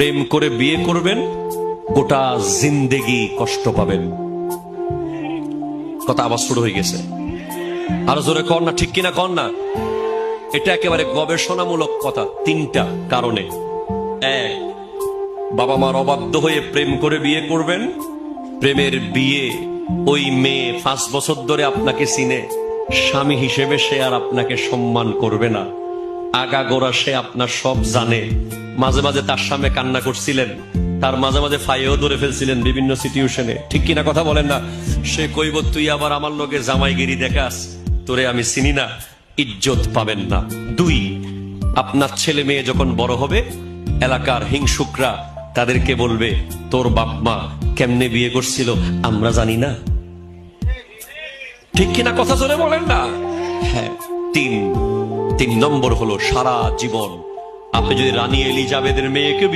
প্রেম করে বিয়ে করবেন, গোটা জিন্দেগি কষ্ট পাবেন। কথা আবার শুরু হয়ে গেছে, আরো জোরে কর না, ঠিক কিনা কর না। এটা একেবারে গবেষণামূলক কথা। 3টা কারণে। 1, বাবা মার অবাধ্য হয়ে প্রেম করে বিয়ে করবেন। প্রেমের বিয়ে, ওই মেয়ে 5 বছর ধরে আপনাকে চিনে, স্বামী হিসেবে সে আর আপনাকে সম্মান করবে না। আগাগোড়া সে আপনার সব জানে। মাঝে মাঝে তার সামনে কান্না করছিলেন, তার মাঝে মাঝে ফাইও ধরে ফেলছিলেন বিভিন্ন সিচুয়েশনে, ঠিক কিনা কথা বলেন না। সে কইব তুই আবার আমার লগে জামাইগিরি দেখাস, তোরে আমি চিনি না, ইজ্জত পাবেন না। 2, আপনার ছেলে মেয়ে যখন বড় হবে, এলাকার হিংসুকরা তাদেরকে বলবে তোর বাপ মা কেমনে বিয়ে করছিল আমরা জানি না, ঠিক কিনা কথা জোরে বলেন না। হ্যাঁ। 3 নম্বর হলো সারা জীবন আপনি যদি রানী এলিজাবেথের মেয়েকে